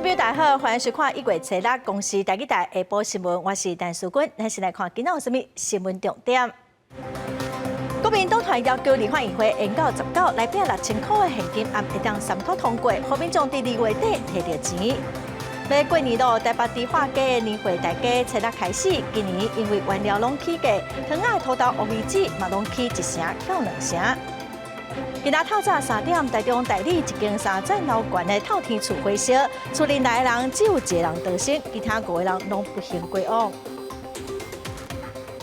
朋友大家好，欢迎收看1月7日公司台语台下晡新闻，我是陈淑君，咱先来看今仔有什么新闻重点。国民党团要求立法院会延到19来拼6000块的现金，按会当三读通过，和民众在2月底摕到钱。要过年咯，台北地化街年会大家7日开始，今年因为原料拢起价，糖仔土豆、乌鱼子嘛拢起1成到2成。今仔透早3点，台中大理一间3层楼高的透天厝火烧，厝内来的人只有1个人逃生，其他5个人拢不幸过往。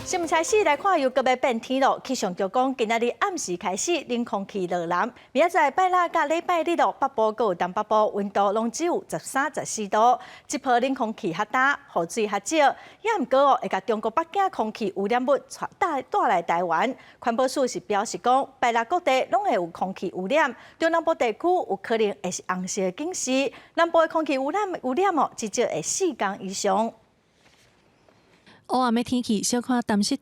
新闻开始来看，又搁要变天咯。气象局讲，今仔日暗时开始冷空气落南，明仔载拜六甲礼拜日咯，北部搁有东北部温度拢只有13、14度。这波冷空气较大，雨水较少，也毋过哦，会甲中国北京空气污染物带来台湾。环保署是表示讲，拜六各地拢会有空气污染，中南部地区有可能会是红色的警示，南部的空气污染哦，至少会4天以上。黑暗的天气小可淡湿，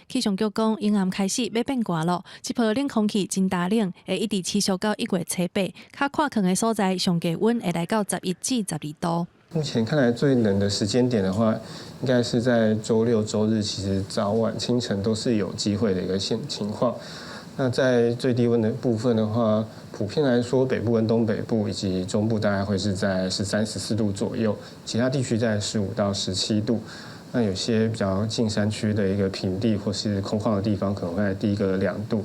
气象局讲，阴暗开始要变寒咯。这波冷空气真大冷，会一直持续到1月7、8。较看空的所在，上低温会来到11至12度。目前看来最冷的时间点的话，应该是在周六、周日，其实早晚清晨都是有机会的一个情况。那在最低温的部分的话，普遍来说，北部跟东北部以及中部大概会是在13、14度左右，其他地区在15到17度。那有些比较近山区的一个平地或是空旷的地方，可能会低个2度。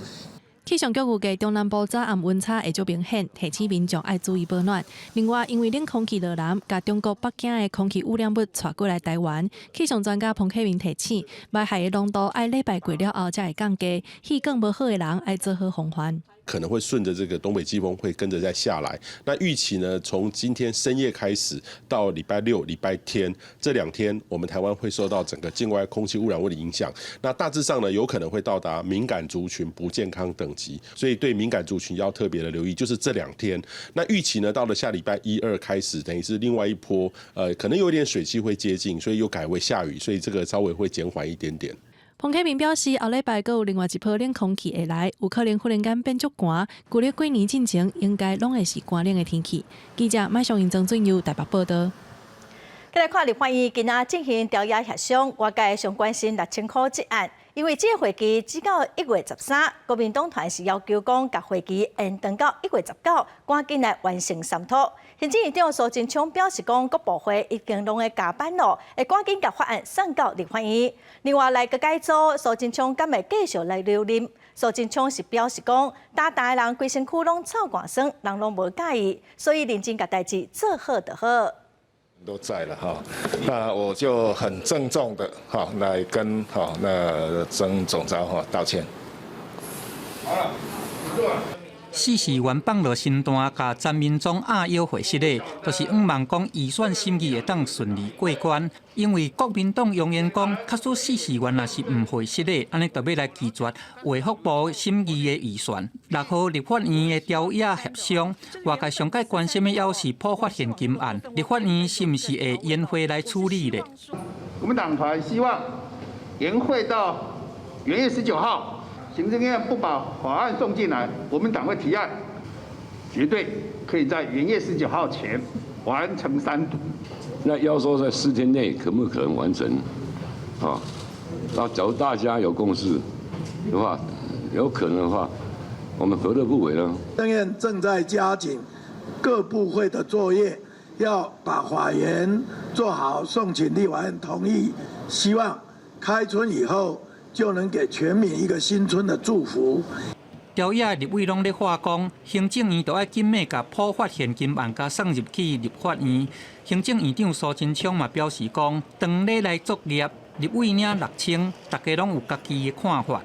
气象局预计中南部早暗温差会较明显，提醒民众爱注意保暖。另外，因为冷空气落南，甲中国北京的空气污染物传过来台湾，气象专家彭启明提醒，霾害的浓度爱礼拜过了后才会降低，气更无好的人爱做好防范。可能会顺着这个东北季风会跟着再下来。那预期呢，从今天深夜开始到礼拜6、礼拜天这2天，我们台湾会受到整个境外空气污染物的影响。那大致上呢，有可能会到达敏感族群不健康等级，所以对敏感族群要特别的留意，就是这2天。那预期呢，到了下礼拜1、2开始，等于是另外一波，可能有点水汽会接近，所以又改为下雨，所以这个稍微会减缓一点点。彭启明表示，后礼拜还有另外一波冷空气会来，有可能忽然间变足寒。旧历过年进前，应该拢会是寒冷的天气。记者麦尚英、曾俊佑台北报道。再来看立法院今仔进行调查协商，外界上关心6000块这案，因为这个会期只到1月13，国民党团是要求讲，甲会期延长到1月19，赶紧来完成三读。行政院长苏贞昌表示讲，各部会已经拢会加班咯，会赶紧甲法案送到立法院。另外来个改组，苏贞昌敢会继续来留任？苏贞昌是表示讲，大的人规身躯拢臭寒酸，人拢无介意，所以认真甲代志做好就好。都在了哈，那我就很郑重的哈来跟那曾总召道歉。好了，4市原放落新单，甲詹民忠压腰回失的，就是希望讲预算审议会当顺利过关。因为国民党扬言讲，假使4市原来是唔回失的，安尼就要来拒绝卫福部审议的预算。6号立法院的调查协商，外界上界关心的要是破发现金案，立法院是唔是会延会来处理呢？我们党团希望延会到元月19号。行政院不把法案送进来，我们党会提案，绝对可以在元月19号前完成3读。那要说在4天内可不可能完成？那假如大家有共识的话，有可能的话，我们何乐不为呢？行政院正在加紧各部会的作业，要把法源做好，送请立法院同意，希望开春以后。就能给全民一个新春的祝福。调查立委拢咧话讲，行政院就要紧密甲普发现金案甲送入去立法院。行政院长苏贞昌嘛表示讲，当咧来作业，立委领6000，大家拢有家己的看法。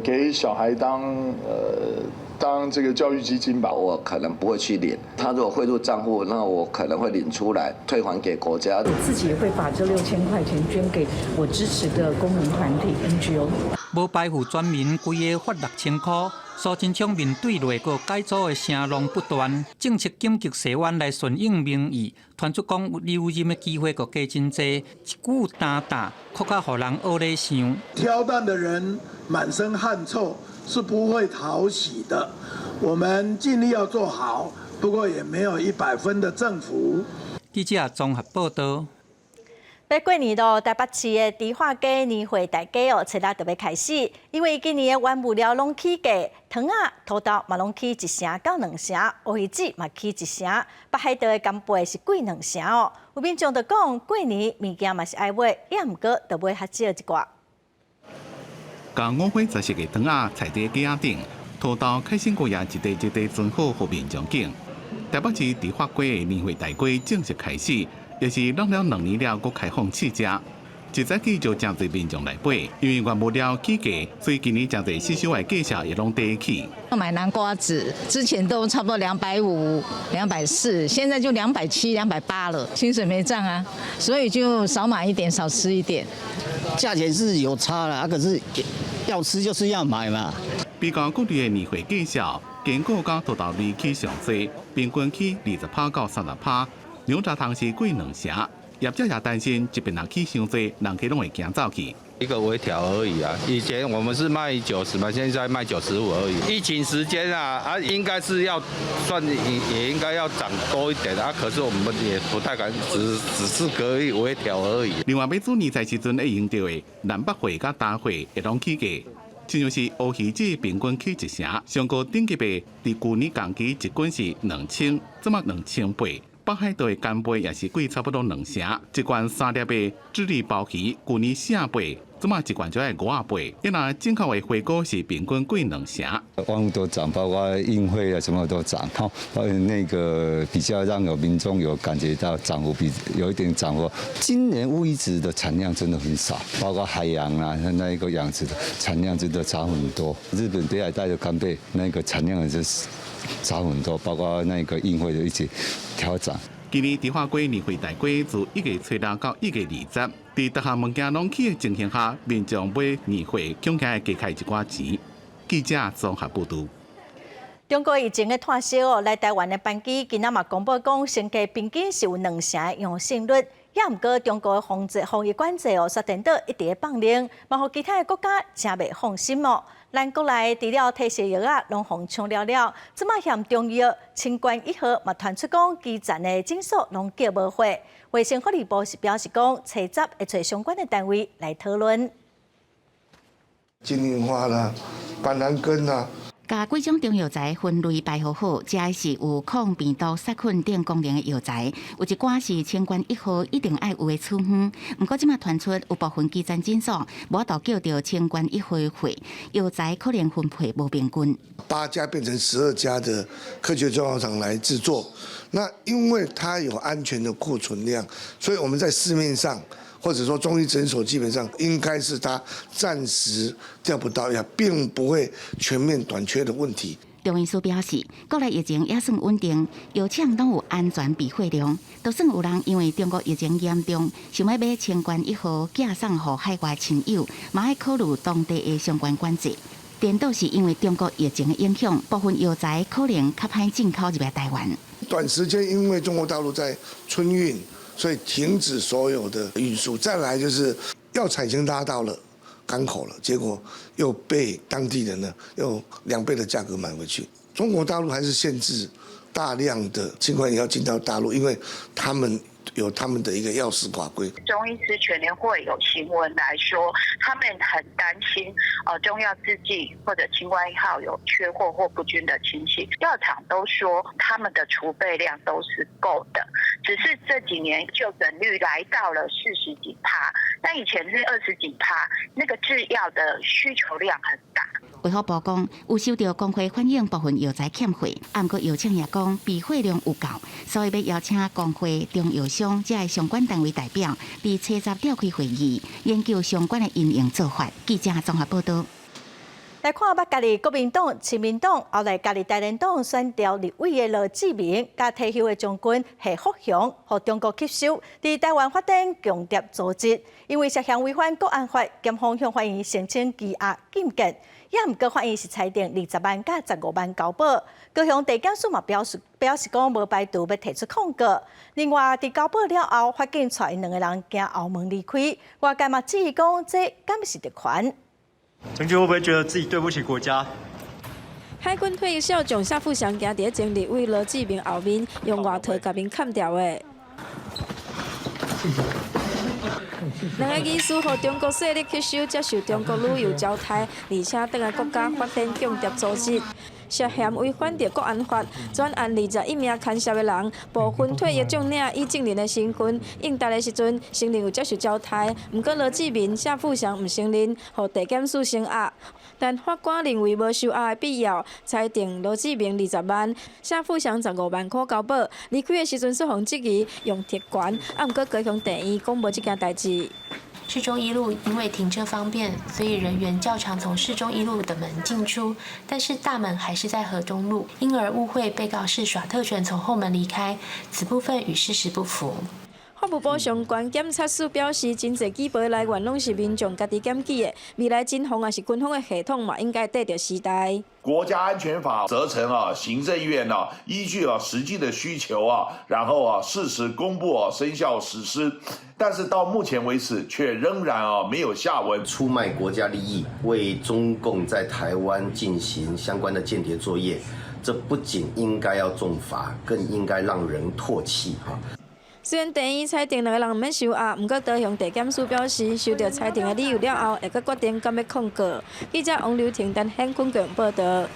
给小孩当这个教育基金吧，我可能不会去领。他如果汇入账户，那我可能会领出来退还给国家。我自己也会把这6000块钱捐给我支持的公民团体 NGO。无排除全民规个发6000块。苏贞昌面对内阁改组的声浪不断，政策紧急洗弯来顺应民意，传出讲留任的机会阁加真多，一句单打，更加互人恶咧想。挑担的人满身汗臭，是不会讨喜的。我们尽力要做好，不过也没有100分的政府。记者综合报道。要过年咯，台北市的迪化街年会大街哦，初六就要开始。因为今年的原物料拢起价，糖啊、土豆嘛拢起1成到2成，乌鱼子嘛起1成，北海道的干贝是贵2成哦。有民众就讲，过年物件嘛是爱买，也毋过就买较少一寡。甲五花杂色的糖啊，菜在架顶，土豆开心果也一地一地存好，互民众景。台北市迪化街的年会大街正式开始。也是弄了2年了，搁开放试食。一早起就真侪民众来买，因为原物料起价，所以今年真侪吸收的价钱也拢低起。买南瓜子之前都差不多250、240，现在就270、280了。薪水没涨啊，所以就少买一点，少吃一点。价钱是有差了，可是要吃就是要买嘛。比较各地的年会介绍，坚果甲土豆类起上多，平均起20%到30%。牛轧糖是贵2成，业者也担心这边人起伤多，人客拢会惊走去。一个微调而已啊，以前我们是卖90嘛，现在卖95而已。疫情时间应该是要算也应该要涨多一点啊，可是我们也不太敢，只是可以微调而已。另外，要做年菜时阵会用到的南北货甲大货会拢起价，亲像是乌鱼子平均起1成，上高顶级的伫去年同期一斤是2000，这么2800。北海道的干贝也是贵差不多2成，一罐3粒的智利鲍鱼，去年4倍，这么一罐就要5倍。因为进口的花果是平均贵2成。万物都涨，包括运费啊什么都涨，那个比较让民众有感觉到涨幅有一点涨幅。今年乌鱼子的产量真的很少，包括海洋啊那一个养殖的产量真的涨很多。日本北海道的干贝那个产量也是涨很多，包括那个运费的一起调整。今年迪化街年会大街自1月初6到1月20，在各项物件拢起的情形下，民众买年会恐惊会加开一寡钱。记者综合报道。中国疫情的退烧哦，来台湾的班机今仔嘛公布讲，升级平均是有2成的阳性率，也毋过中国的防疫管制哦，决定到一直放零，嘛互其他的国家真袂放心哦。咱国内除了退烧药啊，拢互抢了了，即马嫌中药清冠1号嘛传出讲，基站的诊所拢叫无货。卫生福利部是表示讲，初10会找相关的单位来讨论。金银花啦，板蓝根啦。甲几种中药材分类排好好，食的是有抗病毒杀菌等功能的药材，有一寡是清冠1号一定爱有的处方。不过即马传出有部分基层诊所无都叫到清冠1号的货，药材可能分配无平均。8家变成12家的科学中药厂来制作，那因为它有安全的库存量，所以我们在市面上。或者说中医诊所基本上应该是它暂时调不到药，并不会全面短缺的问题。中医师表示，国内疫情也算稳定，药厂都有安全备货量。就算有人因为中国疫情严重，想要买清冠1号寄送给海外亲友，嘛要考虑当地的相关管制。颠倒是因为中国疫情的影响，部分药材可能较歹进口入来台湾。短时间因为中国大陆在春运。所以停止所有的运输，再来就是药材已经拉到了港口了，结果又被当地人呢用2倍的价格买回去。中国大陆还是限制大量的清冠药进到大陆，因为他们有他们的一个药事法规。中医师全联会有新闻来说，他们很担心中药制剂或者清冠1号有缺货或不均的情形。药厂都说他们的储备量都是够的，只是这几年就诊率来到了40几%，但以前是20几%，那个制药的需求量很大。卫福部讲，有收到工会反映部分药材欠货，不过药厂也讲备货量有够，所以要邀请工会、中药商这相关单位代表，伫初10召开会议，研究相关的因应做法。记者综合报道。来看捌家己国民党、亲民党，后来家己台联党选调立委的罗志明，甲退休的将军谢福雄，互中国吸收，伫台湾法庭强调组织，因为涉嫌违反国安法，检方向法院申请羁押禁见。也毋过法院是裁定20万甲15万交保，高雄地检署嘛表示讲无排除要提出控告。另外，伫交保了后，法警带因2个人行后门离开，外界嘛质疑讲这敢是特权。将军会不会觉得自己对不起国家？海军退休将夏富祥行伫前立委罗志明后面，用外套甲面砍掉的。两个医师和中国势力吸收接受中国旅游招待，而且倒来国家发展间谍组织。涉嫌违反着国安法，专案21名牵涉的人，部分退役将领以证人的身份应答的时阵，承认有接受招待。不过罗志明、谢富祥唔承认，互地检署声押。但法官认为无收押的必要，裁定罗志明20万，谢富祥15万块交保。离开的时阵，说互质疑用铁管，啊，不过高雄地院讲无这件代志。市中一路因为停车方便，所以人员较常从市中一路的门进出，但是大门还是在河东路，因而误会被告是耍特权从后门离开，此部分与事实不符。法务部相关检察署表示，真侪举报的来源拢是民众家己检举的，未来警方也是军方的系统嘛，应该跟着时代。国家安全法责成行政院依据实际的需求然后适时公布生效实施，但是到目前为止却仍然没有下文。出卖国家利益，为中共在台湾进行相关的间谍作业，这不仅应该要重罚，更应该让人唾弃虽然地院裁定两个人唔免收押，不过高雄地检署表示，收到裁定的理由了后，会阁决定敢要控告。记者王刘婷、陈显坤报道。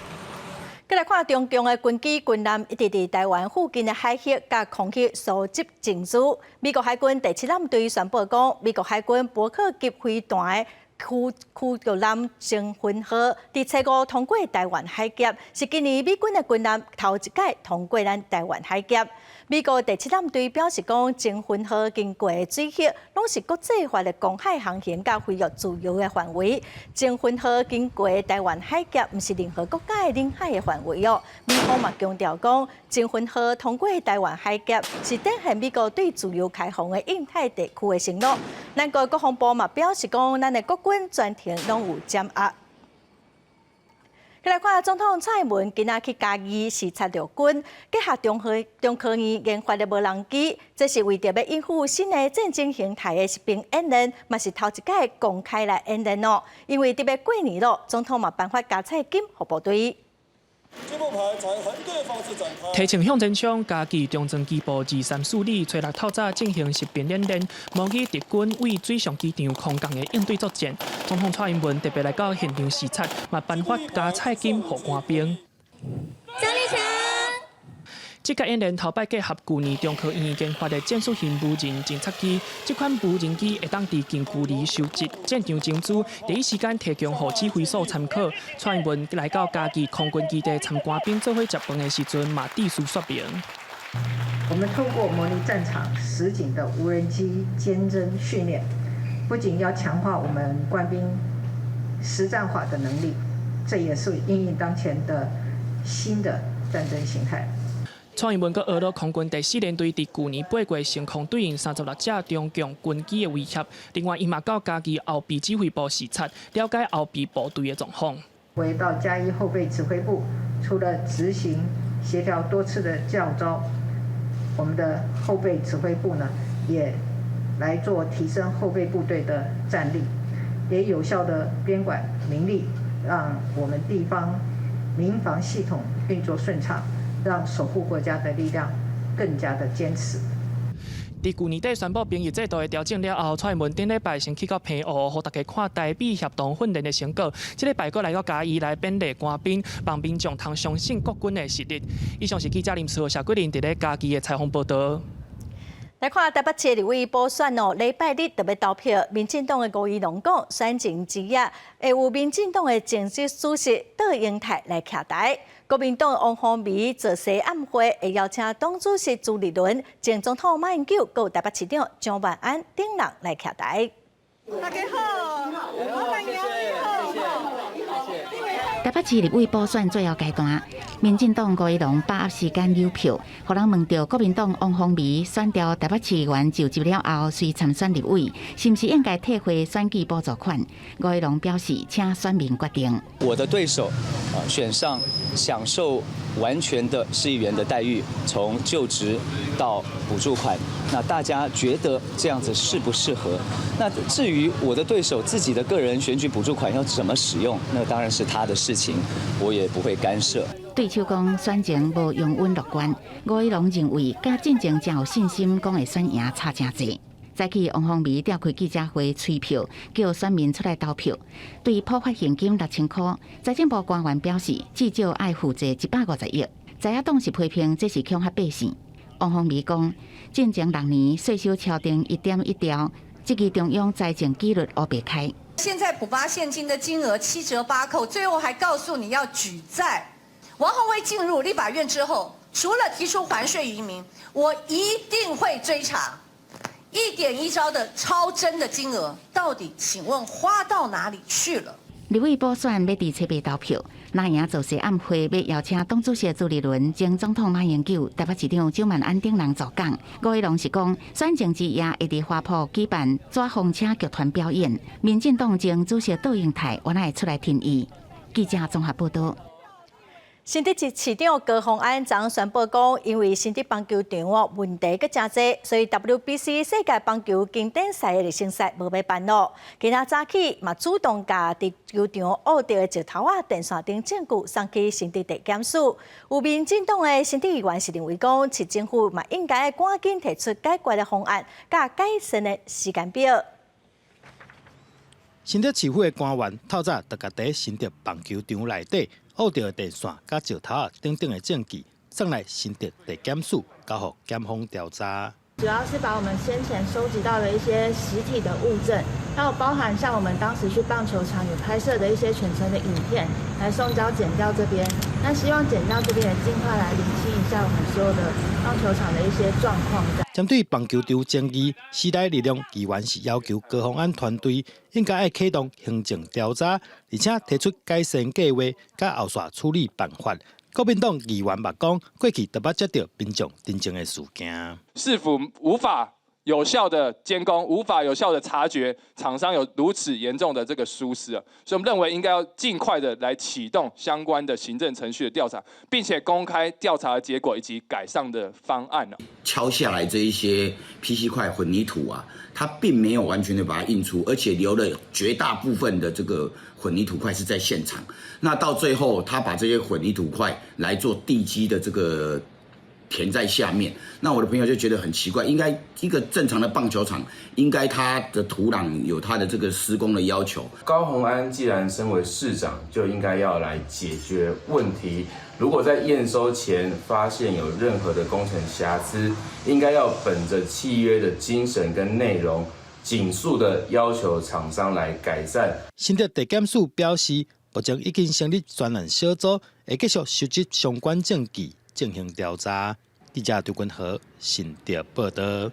再来看中共的军机、军舰一直伫台湾附近的海域甲空气收集证据。美国海军第7舰队宣布讲，美国海军伯克级飞弹的驱逐舰征婚号伫7月通过台湾海峡，是今年美军的军舰头一届通过咱台湾海峡。美国第7舰队表示讲，征婚号经过的水域拢是国际法的公海航行甲飞越自由的范围。征婚号经过台湾海峡，毋是任何国家的领海的范围哦。美方嘛强调讲，征婚号通过台湾海峡是展现美国对自由开放的印太地区的承诺。咱个国防部嘛表示讲，咱的国军全程拢有掌握。再来看总统蔡英文今仔去嘉义视察陆军，结合中科院研发的无人机，这是为着要应付新的战争形态的实兵演练，嘛是头一届公开来演练哦。因为特别过年咯，总统嘛颁发加菜金给部队。这步排采横队方式展开。提前向前冲，嘉义中正机部23旅找6透早进行实兵演练，模拟敌军为水上机场空降的应对作战。总统蔡英文特别来到现场视察，嘛颁发加菜金给官兵。张立强。这个演练头摆结合去年中科院研发的战术型无人侦察机，这款无人机会当伫近距离收集战场证据，第一时间提供予指挥所参考。蔡英文来到嘉义空军基地参官兵做伙食饭的时阵，嘛致事说明。我们透过模拟战场实景的无人机监侦训练，不仅要强化我们官兵实战化的能力，这也是因应当前的新的战争形态。蔡英文阁俄罗空军第4联队伫去年8月成功对应36架中共军机的威胁。另外，伊嘛到嘉义后备指挥部视察，了解后备部队的状况。回到嘉义后备指挥部，除了执行协调多次的教召，我们的后备指挥部呢，也来做提升后备部队的战力，也有效的编管民力，让我们地方民防系统运作顺畅。让守护国家的力量更加的坚持。伫去年底宣布兵役制度的调整了后，蔡英文顶礼拜先去到平湖，互大家看台美协同训练的成果。这礼拜阁来到嘉义来勉励官兵，帮民众通相信国军的实力。以上是记者林思豪、谢桂林伫咧嘉义的采访报道。来看台北市立委补选哦，礼拜日特别投票，民进党的吴怡农讲，选前之夜会有民进党的政治主席戴英泰来徛台。国民党王宏维做西暗会，会邀请党主席朱立伦、前总统马英九，还有台北市长蒋万安等人来徛台。大家好，谢谢。台北市立委补选最后阶段，民进党吴怡农把握时间溜票，互人问到国民党王宏维选调台北市议员就职了后，虽参选立委，是不是应该退回选举补助款？吴怡农表示，请选民决定。我的对手选上，享受完全的市议员的待遇，从就职到补助款，那大家觉得这样子适不适合？那至于我的对手自己的个人选举补助款要怎么使用，那当然是他的事情，我也不会干涉。对手讲选前无用稳乐观，吴怡农认为，甲进前真有信心，讲会选赢差真济。早起王凤仪召开记者会催票，叫选民出来投票。对于普发现金6000块，财政部官员表示，至少要负债150亿。在野党是批评这是恐吓百姓。王凤仪讲，进前6年税收敲定1点1条，这个中央财政纪律黑白开。现在补发现金的金额7折8扣，最后还告诉你要举债。王宏威进入立法院之后，除了提出还税于民，我一定会追查1点1兆的超征的金额，到底请问花到哪里去了？立委补选要伫7月投票，那赢造势暗会要邀请党主席朱立伦、前总统马英九、台北市长蒋万安等人助讲。吴怡农是讲，选前之夜会伫花圃举办抓风车剧团表演，民进党前主席杜英泰原来会出来听伊。记者综合报道。新竹市长高虹安昨宣布讲，因为新竹棒球场问题佫真多，所以 WBC 世界棒球经典赛的热身赛无要办咯。今仔早起嘛主动甲伫球场学到的石头电线顶证据送去新竹地检署。有民进党的新竹议员是认为讲，市政府嘛应该赶紧提出解决的方案，甲改善的时间表。新竹市府的官员透早就甲伫新竹棒球场内底学到的电线、甲石头等等的证据，送来新竹地检署，交予检方调查。主要是把我们先前收集到的一些实体的物证，还有包含像我们当时去棒球场有拍摄的一些全程的影片，来送交检调这边。那希望检调这边也尽快来厘清一下我们所有的棒球场的一些状况。针对棒球场争议，时代力量议员是要求高虹安团队应该要启动行政调查，而且提出改善计划，甲后续处理办法。国民党议员嘛讲，过去都捌接到民众真正的事件，是否无法有效的监工，无法有效的察觉厂商有如此严重的这个疏失啊，所以我们认为应该要尽快的来启动相关的行政程序的调查，并且公开调查的结果以及改善的方案啊。敲下来这一些 PC 块混凝土啊，它并没有完全的把它印出，而且留了绝大部分的这个混凝土块是在现场。那到最后，他把这些混凝土块来做地基的这个填在下面。那我的朋友就觉得很奇怪，应该一个正常的棒球场，应该它的土壤有它的这个施工的要求。高虹安既然身为市长，就应该要来解决问题。如果在验收前发现有任何的工程瑕疵，应该要本着契约的精神跟内容，尽速的要求厂商来改善。新竹地检署表示，目前已经成立专案小组，会继续收集相关证据进行调查。记者刘君和新竹报道。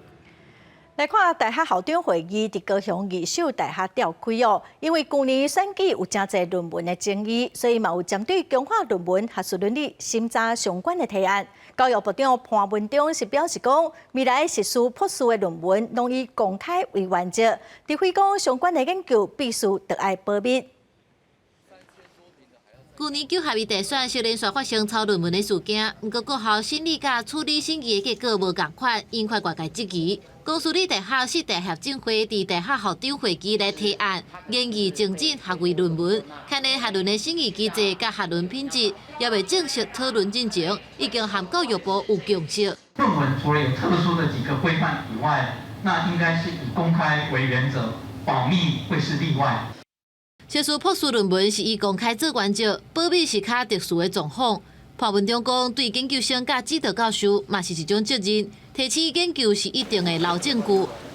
来看大学校长会议伫高雄二手大学召开哦，因为去年选举有真侪论文的争议，所以嘛有针对强化论文学术伦理审查相关的提案。教育部长潘文忠是表示讲，未来实施博士的论文拢以公开为原则，除非讲相关的研究必须得爱保密。去年9合一大选小连续发生抄论文的事件，不过各校审理甲处理审议的结果无共款，引发外界质疑。公私立大学四大协进会伫大学校长会议来提案，建议精进学位论文，看咧学论的审议机制甲学论品质，也未正式讨论进程，已经和教育部有共识。论文除了有特殊的几个规范以外，那应该是以公开为原则，保密会是例外。学术博士论文是以公开做原则，保密是较特殊的状况。潘文忠讲，对研究生甲指导教授嘛是一种责任，提起研究是一定的老证据。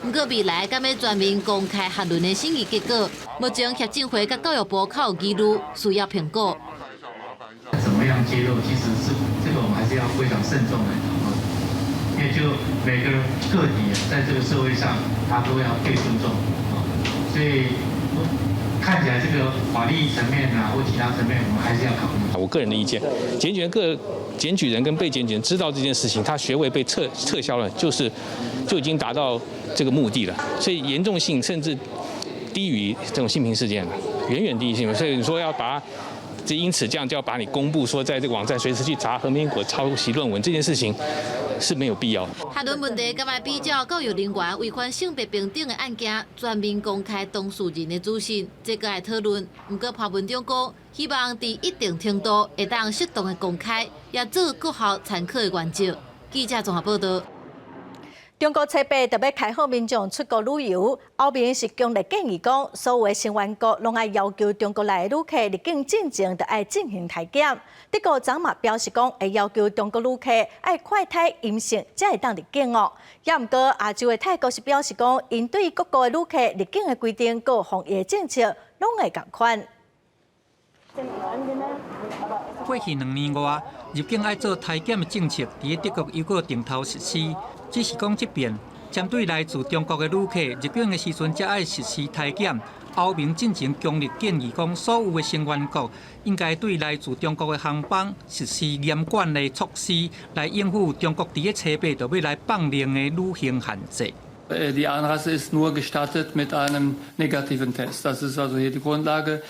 不过未来敢要全面公开学论的审议结果，目前协进会甲教育部较有疑虑，需要评估。怎么样揭露？其实是这个我们还是要非常慎重的讨论，因为就每个个体在这个社会上，他都要被尊重啊，所以。看起来这个法律层面啊，或其他层面，我们还是要考虑。我个人的意见，检举人跟被检举人知道这件事情，他学位被撤销了，就已经达到这个目的了，所以严重性甚至低于这种性平事件了，远远低于性平。所以你说要把这因此这样就要把你公布说在这个网站随时去查何明果抄袭论文这件事情是没有必要。学论问题，敢来比较教育人员违反性别平等的案件，全面公开当事人的资讯，这个来讨论。不过潘文忠讲，希望在一定程度会当适当的公开，也做各校参考的原则。记者综合报道。中国初八特别开放民众出国旅游，后面是强烈建议讲，所有成员国拢爱要求中国来的旅客入境进前，就爱进行体检。德国昨嘛表示讲，会要求中国旅客爱快筛阴性，才会当入境哦。也毋过，亚洲的泰国是表示讲，因对各国的旅客入境的规定、各防疫政策，拢会同款。过去2年外，入境爱做体检的政策，伫德国又搁定头实施。只是讲这边针对来自中国的旅客入境的时阵，才爱实施体检。欧盟进前强烈建议讲，所有的成员国应该对来自中国的航班实施严管的措施，来应付中国伫个初八就要来放令的旅行限制。Die Einreise ist nur gestattet mit einem negativen Test. Das ist also hier die Grundlage.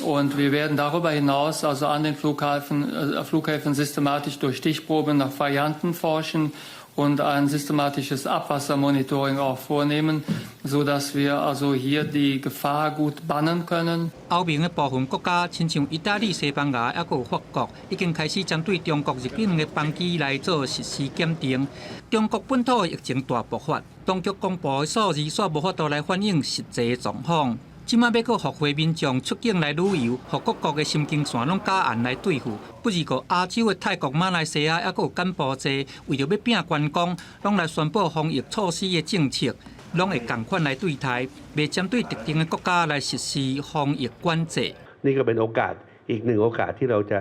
Und wir werden darüber hinaus also an den Flughäfen systematisch durch Stichproben nach Varianten forschen und ein systematisches Abwassermonitoring auch vornehmen, sodass wir also hier die Gefahr gut bannen können. 欧盟的部分国家，亲像意大利、西班牙，还有法国，已经开始针对中国入境的班机来做实施检定。中国本土的疫情大爆发，当局公布的数字煞无法度来反映实际的状况。即摆要搁复回民众出境来旅游，互各国的神经线拢假案来对付。不如个亚洲的泰国、马来西亚，还搁有柬埔寨，为着要拼观光，拢来宣布防疫措施的政策，拢会同款来对待，未针对特定的国家来实施防疫管制。นี่ก็เป็นโอกาสอีกหนึ่งโอกาสที่เราจะ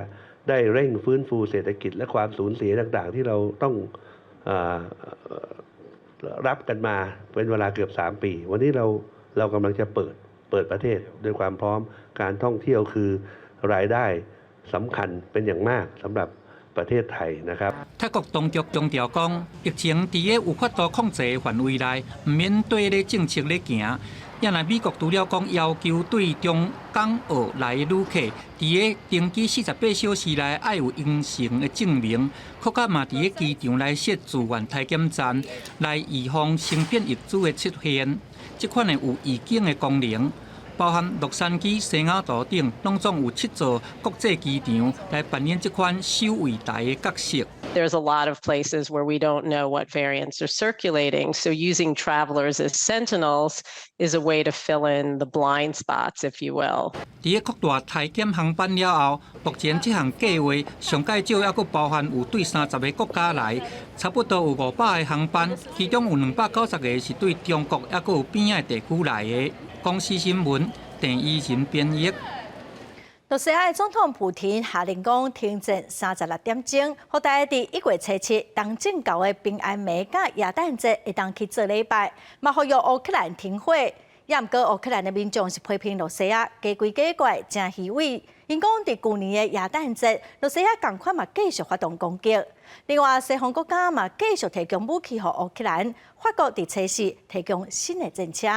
ได้เร่งฟื้นฟูเศรษฐกิจและความสูญเสียต่างๆที่เราต้องรับกันมาเป็นเวลาเกือบ3 ปีวันนี้เรากำลังจะเปิดประเทศด้วยความพร้อมการท่องเที่ยวคือรายได้สำคัญเป็นอย่างมากสำหรับประเทศไทยนะครับ泰国当局强调讲，疫情伫个有法度控制的范围内，唔免对咧政策咧行。也来美国除了讲要求对中港澳来的旅客，伫个登机48小时内爱有阴性的证明，搁较嘛伫个机场来设自愿体检站，来预防新变异株的出现。这款的有预警的功能。包含洛杉矶、西雅图等，拢总有7座国际机场来扮演这款守卫台的角色。There's a lot of places where we don't know what variants are circulating, so using travelers as sentinels is a way to fill in the blind spots, if you will. 伫个扩大体检航班了后，目前这项计划上介少还佫包含有对30个国家来，差不多有500个航班，其中有290个是对中国还佫有边仔地区来的。公司新闻，郑依仁编译。罗西亚总统普廷下令讲，停战36点钟，好大家伫1月7日当正教的平安夜甲耶诞节会当去做礼拜，嘛呼吁乌克兰停火。也毋过乌克兰的民众是批评罗西亚假鬼假怪，真虚伪。因讲伫去年的耶诞节，罗西亚同款嘛继续发动攻击。另外，西方国家嘛继续提供武器予乌克兰，法国伫测试提供新的战车。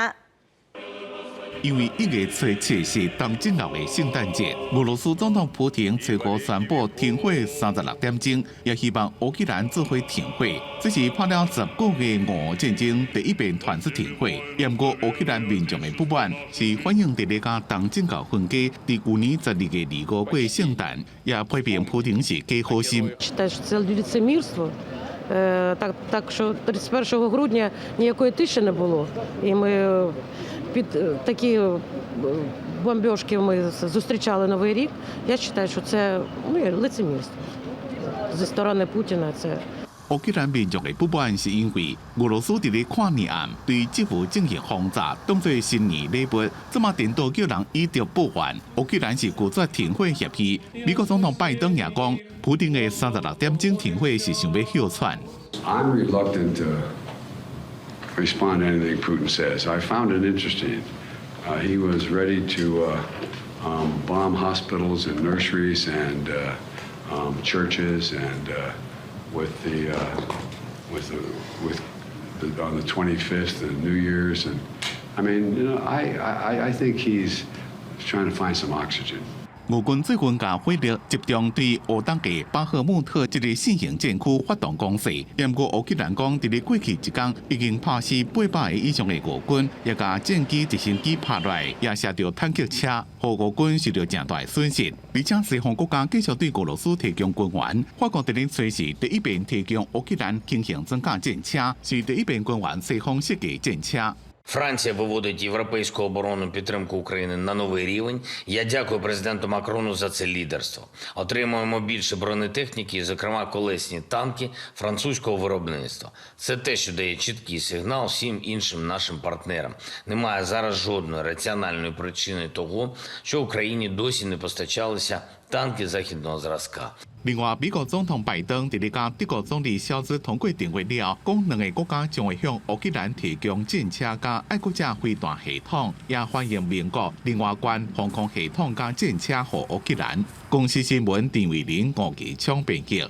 因为1月7日是当正后的圣诞节，俄罗斯总统普廷随后宣布停火36点钟，也希望乌克兰做伙停火。这是拍了10个月俄乌战争第一遍团式停火。不过乌克兰民众的不满是反映伫咧甲当正教分家，伫去年12月25过圣诞，也批评普廷是假好心。Так що 31 грудня ніякої тиші не було, і ми під такі бомбьошки ми зустрічали Новий рік. Я вважаю, що це лицемірство зі сторони Путіна. Це 乌克兰民众的不满是因为俄罗斯伫咧跨年暗对这副政治轰炸当作新年礼物，这么颠倒叫人以毒报还。乌克兰是拒绝停火协议，美国总统拜登也讲，普丁的36点钟停火是想要休喘。I'm reluctant to respond to anything Putin says. I found it interesting. He was ready to bomb hospitals and nurseries and churches and with on the 25th and New Year's, and I mean, I think he's trying to find some oxygen. 俄军最近甲火力集中对乌东嘅巴赫穆特这个新型战区发动攻势，不过乌克兰讲，伫咧过去一天已经拍死800个以上的俄军，也甲战机、直升机拍落来，也射到坦克车，互俄军受到正大损失。而且西方国家继续对俄罗斯提供军援，法国伫咧随时第一遍提供乌克兰轻型装甲战车，是第一遍军援西方设计战车。 Франція виводить європейську оборонну підтримку України на новий рівень. Я дякую президенту Макрону за це лідерство. Отримуємо більше бронетехніки, зокрема колесні танки французького виробництва. Це те, що дає чіткий сигнал всім іншим нашим партнерам. Немає зараз жодної раціональної причини того, що Україні досі не постачалися танки західного зразка. 另外，美国总统拜登伫咧甲德国总理肖兹通过电话了，讲两个国家将会向乌克兰提供战车甲爱国者飞弹系统，也欢迎美国另外关防空系统甲战车予乌克兰。公司新闻陈伟林5期抢编辑。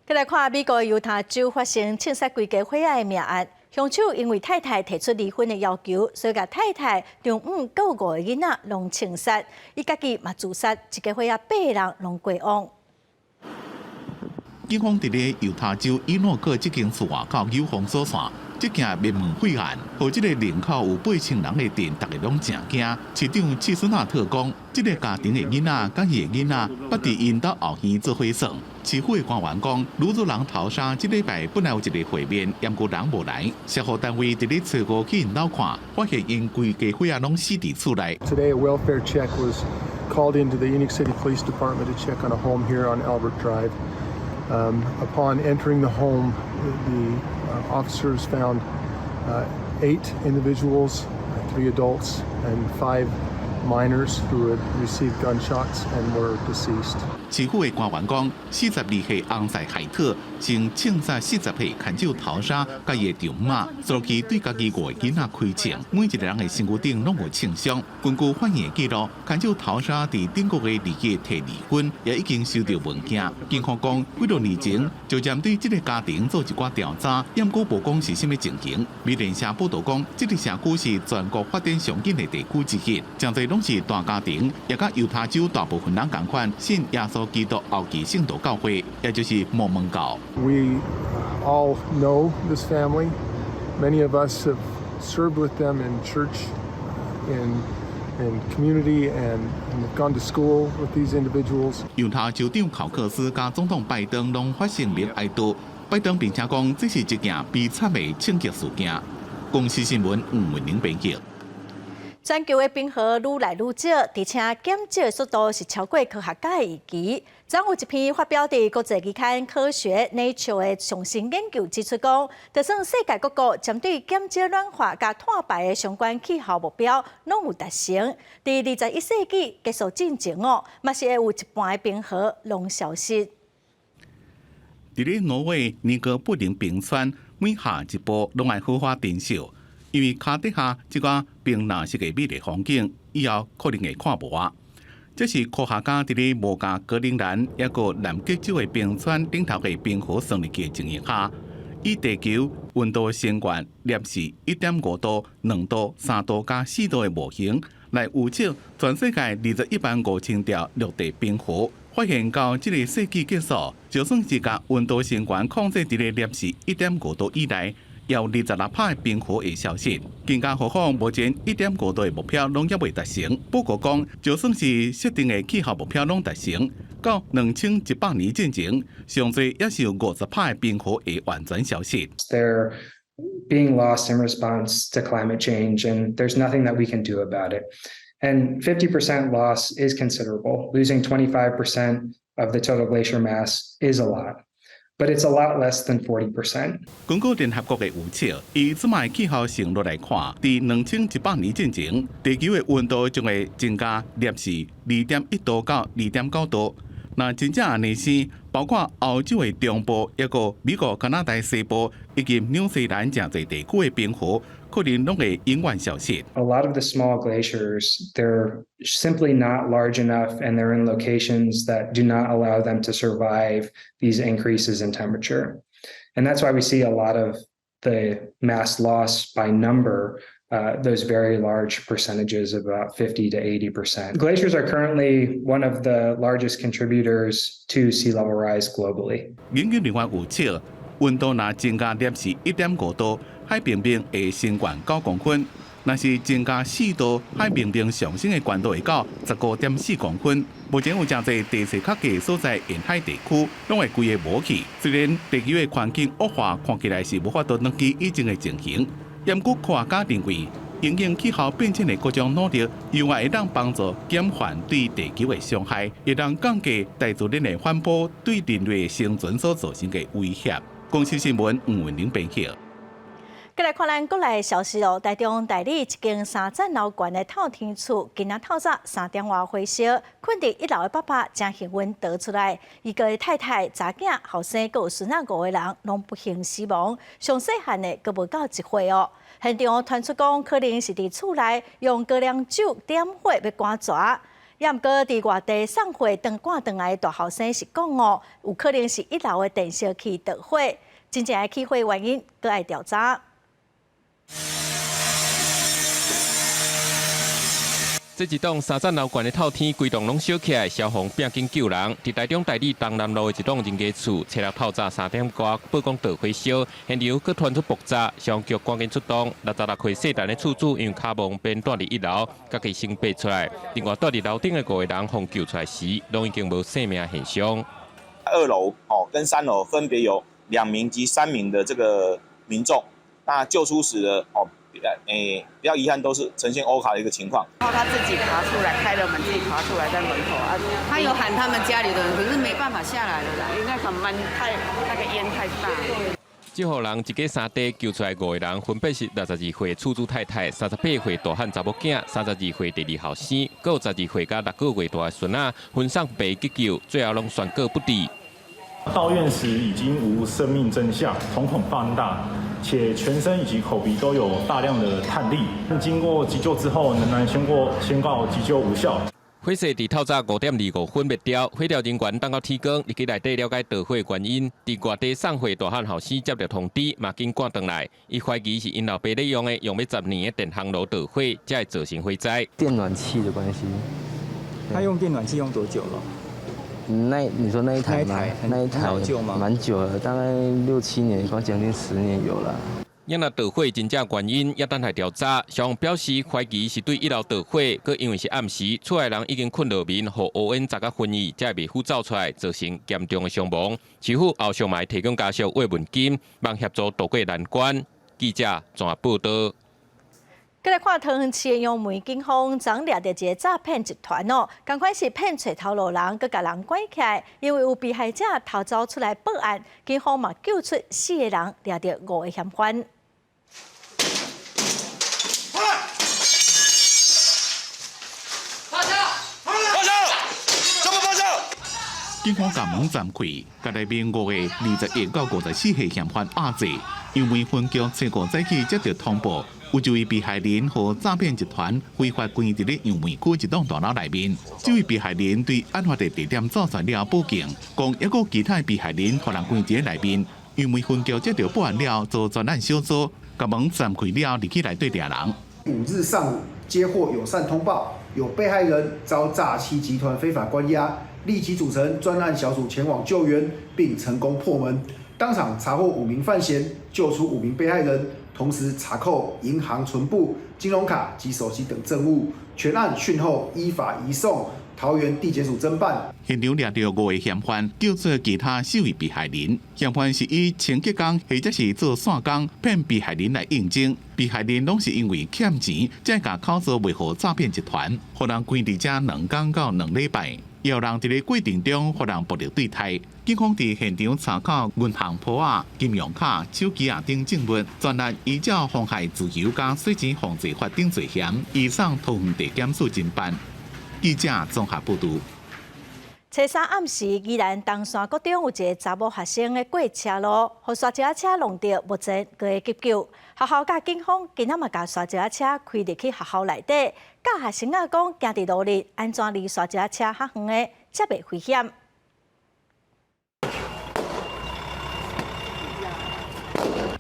再来看美国犹他州发生枪杀规家伙仔的命案，凶手因为太太提出离婚的要求，所以甲太太、丈夫、5个囡仔拢枪杀，伊家己嘛自杀，一家伙仔8人拢过亡。 警方伫咧犹他州伊诺克这间厝外口有封锁线，这件灭门血案，和这个人口有8000人的店，大家拢真惊。市长切斯纳特讲，这个家庭的囡仔甲伊的囡仔，捌伫因兜后院做伙耍。市府的官员讲，女主人头纱这礼拜本来有一个会面，不过人无来。社福单位伫咧找过去因兜看，发现因规家伙仔拢死伫厝内。 Today, a welfare check was called into the Union City Police Department to check on a home here on Albert Drive. Upon entering the home, the officers found 8 individuals, 3 adults, and 5 minors who had received gunshots and were deceased. 市府的官员讲，42岁翁仔海特正枪杀40岁牵手头纱，甲伊的丈妈，所以对家己5个囡仔开枪，每一个人的身躯顶拢有枪伤。根据法院的记录，牵手头纱伫顶个月2日提离婚，也已经收到文件。警方讲，几多年前就针对这个家庭做一寡调查，不过无讲是甚么情形。美联社报道讲，这个社区是全国发展上紧的地区之一，真侪拢是大家庭，也甲犹他州大部分人同款，信耶稣基督后期圣道教会，也就是摩门教。 We all know this family. Many of us have served with them in church, in community, and have gone to school with these individuals. 犹他州长考克斯加总统拜登拢发声明哀悼。拜登并且讲，这是一件悲惨的枪击事件。公司新闻吴文玲编辑。 全球的冰河愈来愈少，而且减少的速度是超过科学家的预期。昨有一篇发表在国际期刊《科学 Nature》的上新研究指出，讲就算世界各国针对减少暖化加碳排的相关气候目标拢有达成，在21世纪结束进前嘛是会有一半的冰河拢消失。伫咧挪威尼哥布林冰川，每下一步拢爱好好珍惜。 因为脚底下这个冰蓝色的美丽风景，以后可能会看无啊。这是科学家伫咧摩加格陵兰一个南极洲的冰川顶头的冰河算入去的情形下，以地球温度升高摄氏1.5度、2度、3度加4度的模型来预测全世界215000条陆地冰河。发现到这个世纪结束，就算是甲温度升高控制伫咧摄氏1.5度以内。 有26%的冰河会消失，更加何况目前1.5度的目标拢还未达成。报告讲，就算是设定的气候目标拢达成，到2100年之前，上最也是有50%的冰河会完全消失。They're being lost in response to climate change, and there's nothing that we can do about it. And 50% loss is considerable. Losing 25% of the total glacier mass is a lot. But it's a lot less than 40%. 根据联合国的预测，以此卖气候承诺来看，在2100年之前，地球的温度将会增加摄氏2.1度到2.9度。那真正安尼是，包括欧洲的中部、一个美国、加拿大西部以及纽西兰真侪地区的冰河，可能拢会永远消失。A lot of the small glaciers, they're simply not large enough, and they're in locations that do not allow them to survive these increases in temperature. And that's why we see a lot of the mass loss by number those very large percentages of about 50 to 80%. Glaciers are currently one of the largest contributors to sea level rise globally. 研究人员有测，温度若增加摄氏1.5度，海平面会升悬9公分；若是增加4度，海平面上升的悬度会到15.4公分。目前有真侪地势较低所在沿海地区，拢会规个无去。虽然地球的环境恶化看起来是无法度转去以前的情形，严格科学家认为，因应气候变迁的各种努力，有外会当帮助减缓对地球的伤害，会当降低大自然的环保对人类生存所造成的威胁。公视新闻黄文玲编辑。再来看咱国内的消息哦，台中代理一间3层楼高的透天厝，今仔透早3点外火烧，困伫1楼的爸爸将幸运逃出来，伊个太太、查囝、后生，佮有孙仔5个人拢不幸死亡，上细汉的佮无到1岁哦。现场传出讲，可能是伫厝内用高粱酒点火要赶蛇。也毋过伫外地送货赶来的大后生是讲哦，有可能是1楼的电烧器着火，真正的起火原因搁爱调查。这一栋3层楼高的透天，规栋拢烧起来，消防拼紧救人。伫台中台里东南路的一栋人家厝，初六透早3点多，报讲大火烧，现场佫传出爆炸，消防局赶紧出动。66岁姓陈的厝主因脚蒙便住伫1楼，家己先爬出来。另外住伫楼顶的5个人，互救出来时，拢已经无生命现象。2楼跟3楼分别有2名及3名的这个民众，那救出时的比较遗憾都是呈现欧卡的一个情况。然后他自己爬出来，开了门自己爬出来在门口啊，他有喊他们家里的人，可是没办法下来了啦，因为那个门那个烟太大。这户人一家3地救出来5个人，分别是62岁厝主太太、38岁大汉查某囝、32岁第2后生，佮有12岁加6个月大的孙仔，分送被急救，最后拢宣告不治。到院时已经无生命征象，瞳孔放大，且全身以及口鼻都有大量的汗粒。经过急救之后，仍然宣告急救无效。火势伫透早5点25分灭掉，火调人员等到天光，入去内底了解导火原因。伫外地送货大汉后生接到通知，马紧赶回来。伊怀疑是因老爸咧用约10年的电烘炉导火，才会造成火灾。电暖气的关系。他用电暖气用多久了？你说那一台吗？那一台老旧吗？蛮久了，大概6、7年，快将近10年有了。因那导火真正原因，也等待调查。消防表示怀疑是对1楼导火，佮因为是暗时，厝内人已经困落眠，互乌烟杂甲熏意，才未赴走出来，造成严重的伤亡。市府后续嘛提供家属慰问金，帮协助渡过难关。记者怎报道？再来看桃园市杨梅警方昨掠到一个诈骗集团哦，赶快是骗找头路人，佮甲人关起来，因为有被害者逃走出来报案，警方嘛救出4个人，掠到5个嫌犯。警方将门暂开，甲内面5个21到54岁嫌犯压制，因为分局初5早起接到通报。有一位被害人和诈骗集团非法关伫咧杨梅区一栋大楼内面。这位被害人对案发的地点做出了报警，讲还有其他被害人互人关伫咧内面。杨梅分局接到报案了，做专案小组，甲门暂开了，入去内底抓人。5日上午接获友善通报，有被害人遭诈欺集团非法关押，立即组成专案小组前往救援，并成功破门，当场查获5名犯嫌，救出5名被害人。同时查扣银行存簿、金融卡及手机等证物，全案讯后依法移送桃园地检署侦办。现场掠到5个嫌犯，救出其他4位被害人。嫌犯是以清洁工或者是做线工骗被害人来应征，被害人拢是因为欠钱，才甲口座卖互诈骗集团，互人关伫遮2天到2礼拜。也有人伫咧过程中互人暴力对待。警方伫现场查扣银行簿仔、金融卡、手机等证物，专案依照妨害自由加洗钱防治法等罪嫌，移送桃园地检署侦办。记者综合报道。初3暗时，宜兰东山国中有一个查某学生的过车路，互砂石车弄到，目前佮急救。学校甲警方今仔嘛甲砂石车开入去学校内底，教学生仔讲行伫路里，安怎离砂石车较远的，才袂危险。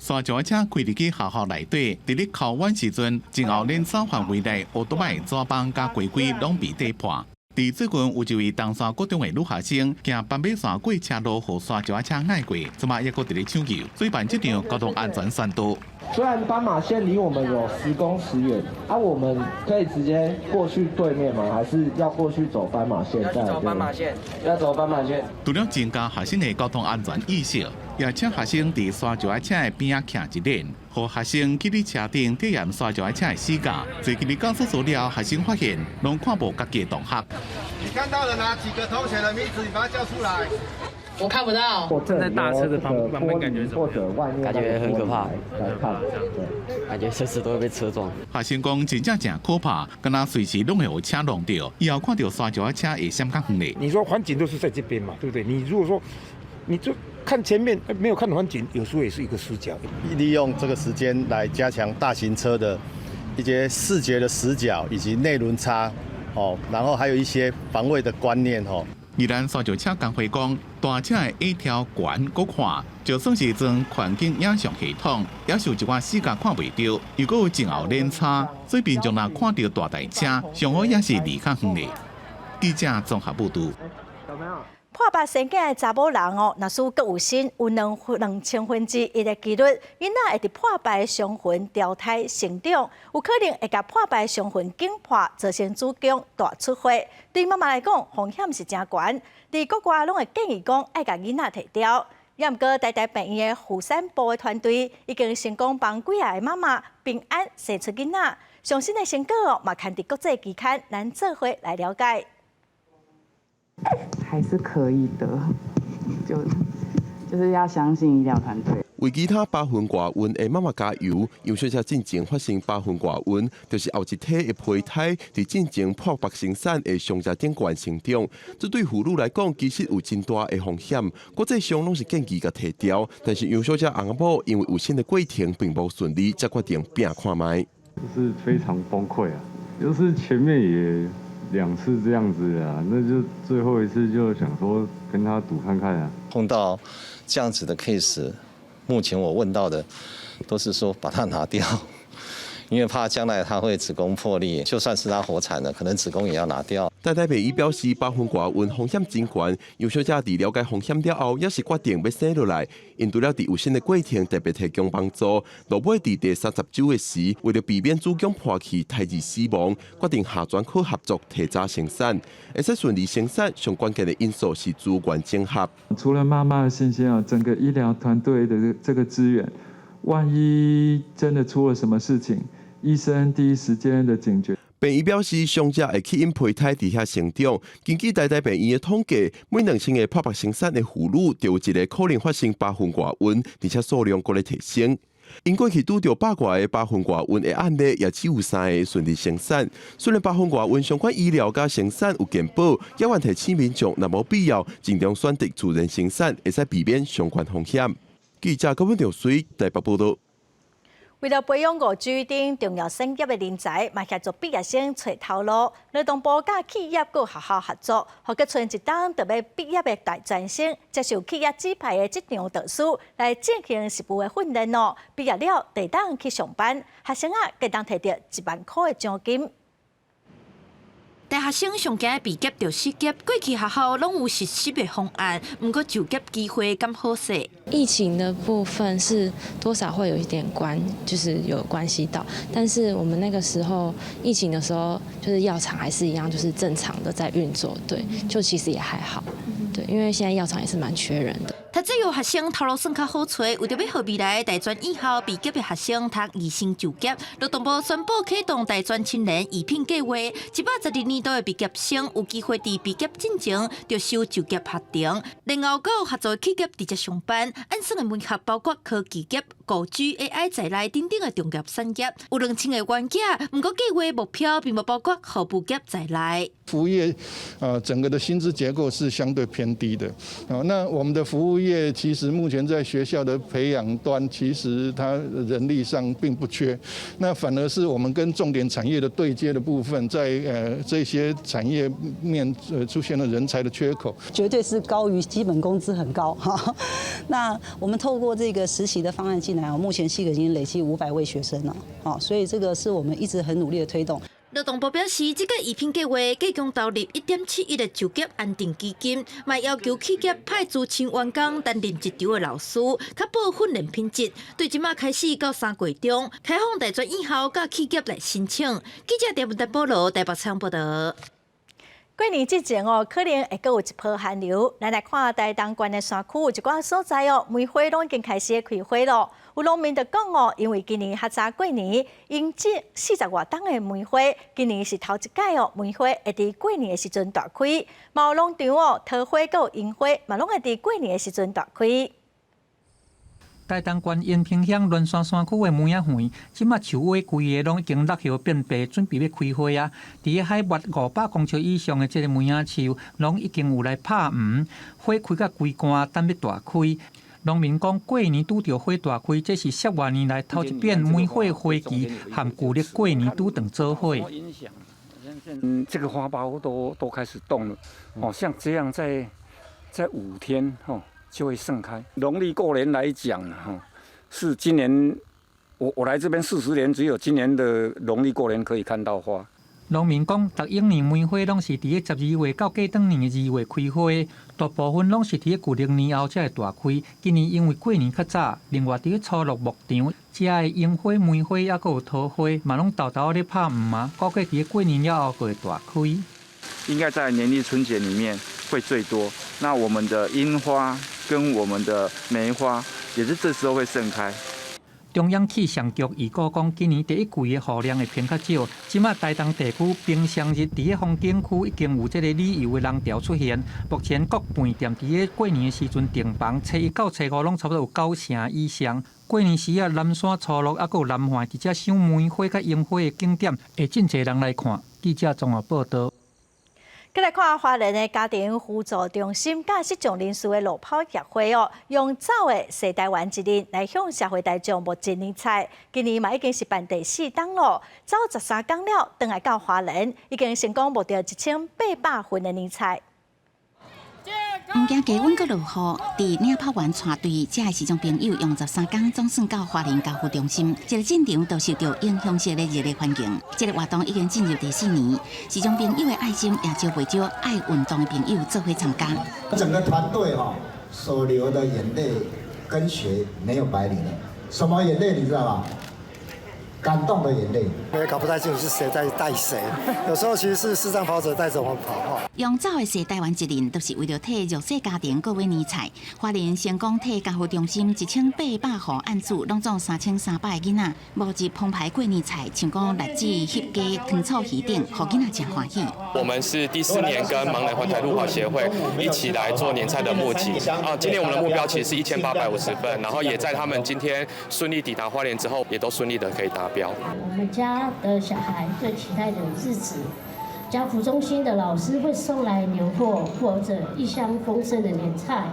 沙石车开入去学校内底，伫咧考完时阵，前后连3范围内乌多摆抓帮甲规规拢被打破。伫最近有一位东山国中的女学生，行斑马线过车路，互沙石车挨过，即马抑阁伫咧抢救，所以办这场交通安全宣导。虽然斑马线离我们有10公尺远，我们可以直接过去对面吗？还是要过去走斑马线？要走斑马线，要走斑马线。除了增加学生的交通安全意识，也请学生伫沙石车的边仔徛一列，互学生去伫车顶测验沙石车的时间。最近的教师资料，学生发现拢看无家己的同学。你看到了哪几个同学的名字？你把他叫出来。我看不到。站在大车的旁边，感觉或者外面感觉很可怕。来看，对，感觉随时都会被车撞。学生讲真正真可怕，敢若随时拢会有车撞到，以后看到沙石车会相较远的。你说环境都是在这边嘛，对不对？你如果说你就看前面没有看环境，有时候也是一个死角。利用这个时间来加强大型车的一些视觉的死角以及内轮差，然后还有一些防卫的观念，宜兰沙石车工会讲，大车的一条管搁看，就算是装环境影像系统，也是有一寡时间看袂到，如果有前后连差，所以民众若看到大台车，上好也是离较远的。记者综合报道。破8生囝的查某人若是阁有心，有2000分之1的几率，囡仔会伫破8的伤痕掉胎成长，有可能会甲破8的伤痕紧破，造成子宫大出血。对妈妈来讲，风险是真悬。伫国外拢会建议讲，爱甲囡仔摕掉。也毋过，台大病院的妇产部的团队已经成功帮几啊个妈妈平安生出囡仔。上新的成果嘛，看伫国际期刊，咱做伙来了解。还是可以的，就是要相信医疗团队。为其他8分外温的妈妈加油，优小姐进前发生8分外温，就是后一体的胚胎伫进前破8生产的上架顶悬成长。这对妇女来讲，其实有真大的风险。国际上拢是建议甲摕掉，但是优小姐翁某因为有新的过程并无顺利，才决定拼看卖。就是非常崩溃啊！就是前面也2次这样子啊，那就最后一次就想说跟他赌看看啊。碰到这样子的 case， 目前我问到的都是说把它拿掉，因为怕将来他会子宫破裂，就算是他活产了，可能子宫也要拿掉。台大病医表示，8分外温风险真悬，优小姐伫了解风险了后，也是决定要生落来。因除了伫有新的过程特别提供帮助，落尾伫第30周的时，为了避免子宫破气、胎儿死亡，决定下专科合作提早生产。会使顺利生产，上关键的因素是资源整合。除了妈妈的信心啊，整个医疗团队的这个资源，万一真的出了什么事情，医生第一时间的警觉。病医表示，伤者会去因胚胎伫遐成长。根据台大病院的统计，每2000个破8生产的妇女，就有一个可能发生8分外温，而且数量阁咧提升。因过去拄到8外个8分外温的案例，也只有3个顺利生产。虽然8分外温相关医疗甲生产有健保，也愿提醒民众，若无必要，尽量选择自然生产，会使避免相关风险。记者高文条水台北报道。为了培养5G等重要产业的人才，嘛协助毕业生找头路。劳动部甲企业佮学校合作，互佮剩一档特别毕业的大专生，接受企业指派的职场导师来进行实务的训练咯。毕业了，得当去上班，学生佮当摕到1万块的奖金。大学生上惊毕业就失业，过去学校拢有实习的方案，不过就业机会咁好势。疫情的部分是多少会有一点就是有关系到，但是我们那个时候疫情的时候，就是药厂还是一样，就是正常的在运作，对，就其实也还好，对，因为现在药厂也是蛮缺人的。读这个学生头路算较好找，为着要互未来大专以后毕业的学生读医生就业，劳动部宣布启动大专青年应聘计划，112年度的毕业生有机会伫毕业进前就收就业合同，然后有合作企业直接上班。按算的门槛包括科技业、5G、AI 在内等等的重要产业，有2000个员额，不过计划目标并无包括服务业在内。服务业，整个的薪资结构是相对偏低的。那我们的服务业其实目前在学校的培养端，其实它人力上并不缺，那反而是我们跟重点产业的对接的部分，在这些产业面出现了人才的缺口，绝对是高于基本工资很高哈。那我们透过这个实习的方案进来，目前系已经累计500位学生了，所以这个是我们一直很努力的推动。劳动部表示，这个宜聘计划计将投入1.7亿的就业安定基金，嘛要求企业派驻青员工担任一场的老师，确保训练品质。对即马开始到3月中，开放大专以后甲企业来申请。记者陈文达报道，台北采访报道。过年之前可能会有一波寒流。咱来看台东县的山区有一寡所在梅花拢已经开始开花咯。有农民就讲因为今年较早过年，迎接40外冬的梅花，今年是头一届梅花会伫过年的时阵大开。嘛有农场桃花佮樱花嘛拢会伫过年的时阵大开。台东县延平乡仑山山区的梅仔园，即马树尾规个拢已经落叶变白，准备要开花啊！伫个海拔500公尺以上的这个梅仔树，拢已经有来拍芽，花开甲规竿，等要大开。农民讲，过年拄着花大开，这是10多年来头一遍梅花花期和旧历过年拄等做伙。这个花苞都开始动了，像这样在5天就会盛开。农历过年来讲，是今年我来这边40年，只有今年的农历过年可以看到花。农民讲，逐一年梅花拢是伫个12月到过当年的2月开花，大部分拢是伫个旧历年后才会大开。今年因为过年较早，另外伫个初6牧场，遮的樱花、梅花也佫有桃花，嘛拢豆豆咧拍芽嘛，估计伫个过年了后会大开。应该在年历春节里面会最多。那我们的樱花跟我们的梅花也是这时候会盛开。中央气象局预估讲，今年第一季的雨量会偏较少。即马台东地区平常日伫个风景区已经有这个旅游的人潮出现。目前各饭店伫个过年的时阵订房，初1到初5拢差不多有9成以上。过年时啊，南山、初鹿还佫有南环，伫遮赏梅花甲樱花的景点，会真侪人来看。记者综合报道。再来看花莲的家庭辅助中心，甲失踪人士的路跑协会用走的世台湾一日来向社会大众募集年菜。今年嘛已经是办第4档咯，走13天了，回来到花莲已经成功募到1800份的年菜。唔惊加温阁落雨，伫领跑员带队，这时钟朋友用13天总算到花莲交付中心，这个战场都受到影响式的热烈环境。这个活动已经进入第4年，时钟朋友的爱心也招袂少爱运动的朋友做伙参加。整个团队所流的眼泪跟血没有白流的，什么眼泪你知道吗？感动的眼泪，我也搞不太清楚是谁在带谁。有时候其实是视障跑者带着我们跑。用走的世台湾一年，都是为了替弱势家庭购买年菜。花莲成功替家护中心1800户案主，拢总3300个囡仔，募集澎湃过年菜，像讲栗子、翕鸡、糖醋鱼等，互囡仔真欢喜。我们是第4年跟盲人环台路跑协会一起来做年菜的募集。今年我们的目标其实是1850份，然后也在他们今天顺利抵达花莲之后，也都顺利的可以达标。我们家的小孩最期待的日子，家福中心的老师会送来年货或者一箱丰盛的年菜。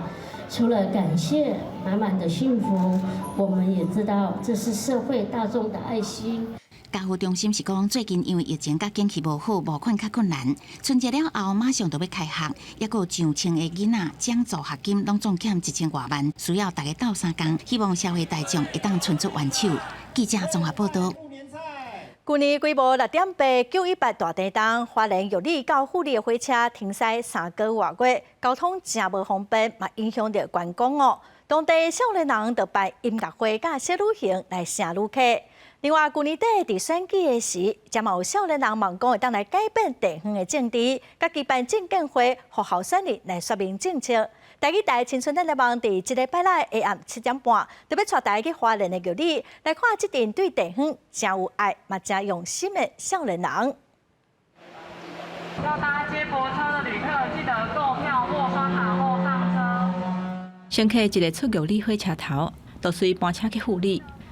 除了感谢满满的幸福，我们也知道这是社会大众的爱心。家护中心是讲，最近因为疫情甲景气无好，募款较困难。春节了后，马上就要开学，也有上千个囡仔奖助学金拢总减1000多万，需要大家斗3工，希望社会大众会当伸出援手。记者综合报道。去年规模6.891大地震，花莲玉里到富里的火车停驶3个月，交通真无方便，嘛影响到观光当地少年人就办音乐会、甲小旅行来省旅客。另外，去年底伫选举的时，才有少年人梦讲会当来改变地方的政治，甲举办政见会，互候选人来说明政策。台语台青春咱来望伫这个礼拜日下暗7点半，特别带大家去花莲的玉里来看这阵对地方真有爱、嘛真用心的少年人。要搭接驳车的旅客，记得购票或刷卡后上车。乘客一个出玉里火车头，就随班车去富里。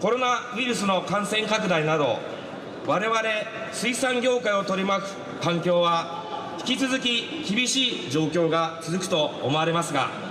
コロナウイルスの感染拡大など我々水産業界を取り巻く環境は引き続き厳しい状況が続くと思われますが。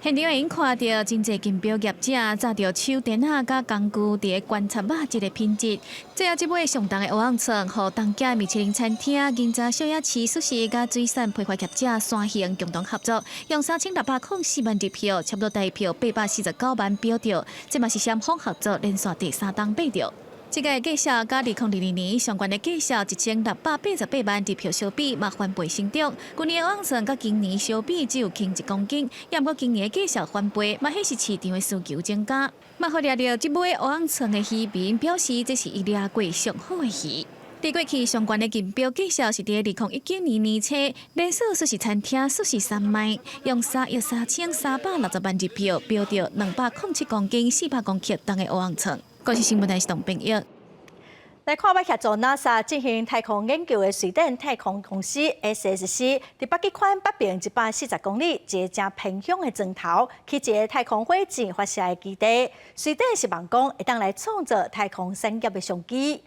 现场已经看到真侪金标业者揸着手电啊，甲工具伫观察肉质的品质。最后，这尾上重的蚵仔床，和东家米其林餐厅、银座小野市素食甲水产批发业者三行共同合作，用3604万入票，差不多第票849万标着。这嘛是双方合作连续第3档买着。这个介绍甲2022年相关的介绍1688万入票相比，嘛翻倍成长。去年蚵仔床甲今年相比只有轻1公斤，也毋过今年的介绍翻倍，嘛迄是市场的需求增加。嘛好掠着这尾蚵仔床的渔民表示，这是伊掠过上好的鱼。伫过去相关的竞标介绍是伫2019年年初，连锁素食餐厅素食山脉用3亿3360万入票标着207公斤、400公克重的蚵仔床。国际新闻台是董炳玉。来看要协助 NASA 进行太空研究的瑞典太空公司 SSC， 伫北极圈北边140公里，一个正偏向的砖头，去一个太空火箭发射的基地。瑞典希望讲会当来创造太空产业的商机。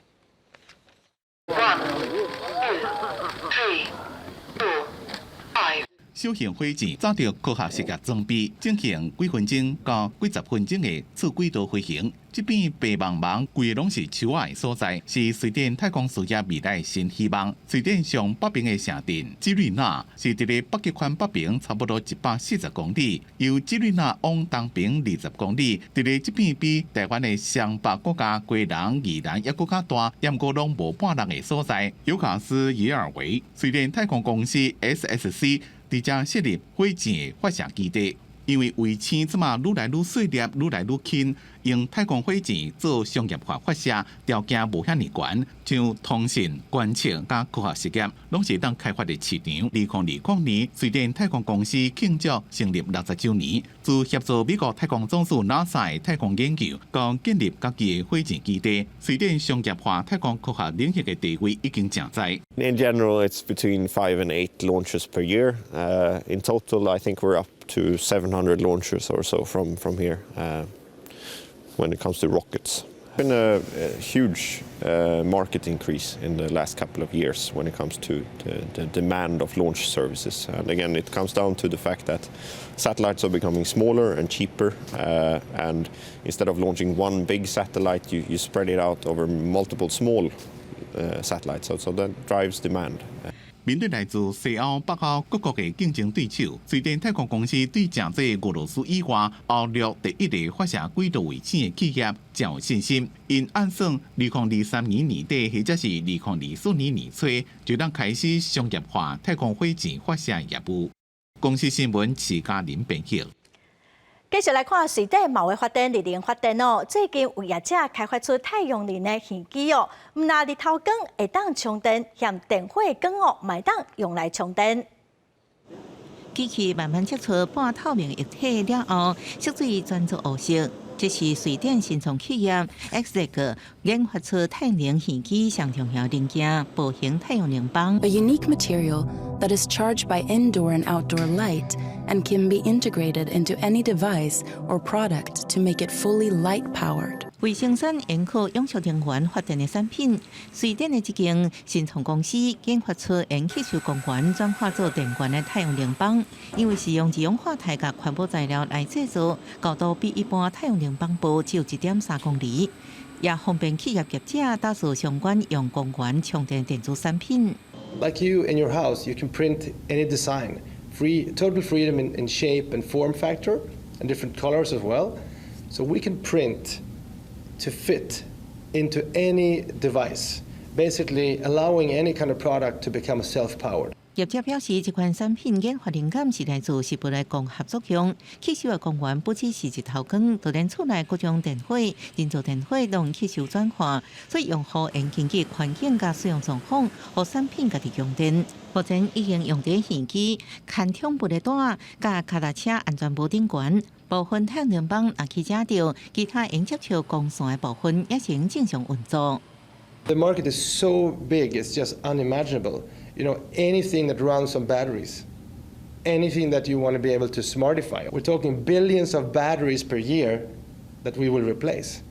小型火箭载着科学实验装备，进行几分钟到几十分钟的次轨道飞行。这片白茫茫、规个拢是树仔的所在，是瑞典太空事业未来的新希望。瑞典上北边的城镇基瑞纳是伫咧北极圈北边差不多140公里，由基瑞纳往东边20公里，伫咧这片比台湾的上北国家贵人、宜兰也更加大，不过拢无半人的所在。尤卡斯耶尔维，瑞典太空公司 SSC。伫遮设立火箭的发射基地，因为卫星即马愈来愈细粒、愈来愈轻，用太空火箭做商业化发射条件无遐尼悬，像通信、观测甲科学实验，拢是当开发的市场。2020年，瑞典太空公司庆祝成立60周年，自协助美国太空总署 NASA 的太空研究，到建立家己的火箭基地，瑞典商业化太空科学领域的地位已经正在。In general, it's between 5 and 8 launches per year. In total, I think we're up to 700 launches or so from here when it comes to rockets. Been a huge market increase in the last couple of years when it comes to the demand of launch services. And again, it comes down to the fact that satellites are becoming smaller and cheaper, and instead of launching one big satellite, you spread it out over multiple small satellites, so that drives demand. 面对来自西欧、北欧各国的竞争对手，瑞典太空公司对正这俄罗斯以外欧陆第一个发射轨道卫星的企业较有信心。因按算2023年年底或者是2024年年初，就当开始商业化太空火箭发射业务。公司新闻徐嘉玲编辑。继续来看瑞典某位发电、日能发电哦，最近有业者开发出太阳能的耳机哦，唔那日头光会当充电，嫌电火光哦，买当用来充电。机器慢慢接触半透明液体了后，色水转做黑色。这是瑞典新创企业 Exec 研发出太阳能耳机上重要零件——薄型太阳能板。A unique material that is charged by indoor and outdoor light and can be integrated into any device or product to make it fully light-powered. 为生产沿靠永续能源发电的产品，瑞典的这间新创公司研发出沿吸收光源转化做电源的太阳能板，因为是用二氧化钛甲环保材料来制作，高度比一般太阳能板薄只有1.3公里，也方便企业业者打造相关用光源充电电子产品。Like you in your house, you can print any design. Total freedom in shape and form factor, and different colors as well. So we can print to fit into any device, basically allowing any kind of product to become self-powered. 业者表示，这款产品研发灵感是来自世博来光合作用，吸收的光源不只是日头光，就连厝内各种电火、人造电火都吸收转化，所以用户应根据环境甲使用状况，和产品家己用电。目前已经用在耳机、看窗布的单、甲脚踏车安全帽顶悬。部分太阳能板若去遮着，其他应接触光线的部分也是正常运作。The market is so big, it's just unimaginable. You know, anything that runs on batteries, anything that you want to be able to smartify. We're talking billions of batteries per year that we will replace.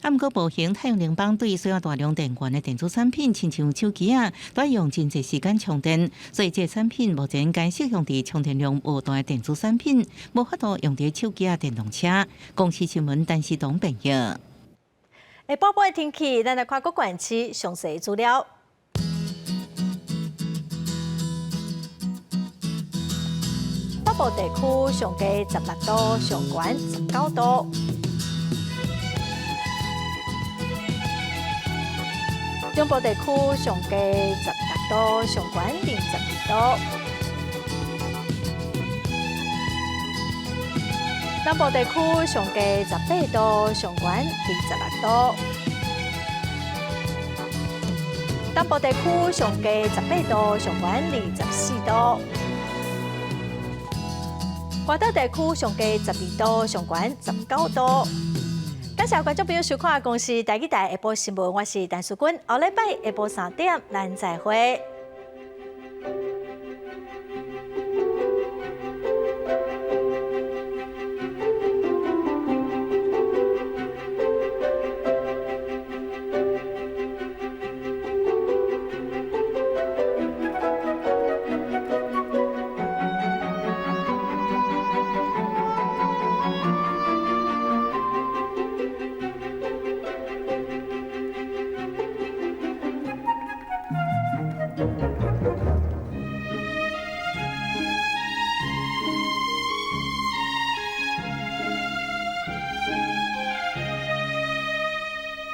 毋过，无形太阳能板对需要大量电源的电子产品，亲像手机啊，都要用真侪时间充电，所以这产品目前该适用伫充电量无大的电子产品，无法度用伫手机啊、电动车。公司新闻陈时东朋友。下晡晡的天气，咱来看各县市详细资料。北部地区上低16度，上悬19度。中部地区上低16度，上悬22度。南部地区上低18度，上悬26度。东部地区上低18度，上悬24度。华岛地区上低12度，上悬19度。感谢观众朋友收看《公视台语台下晡新闻》，我是陈淑君，下礼拜下晡3点咱再会。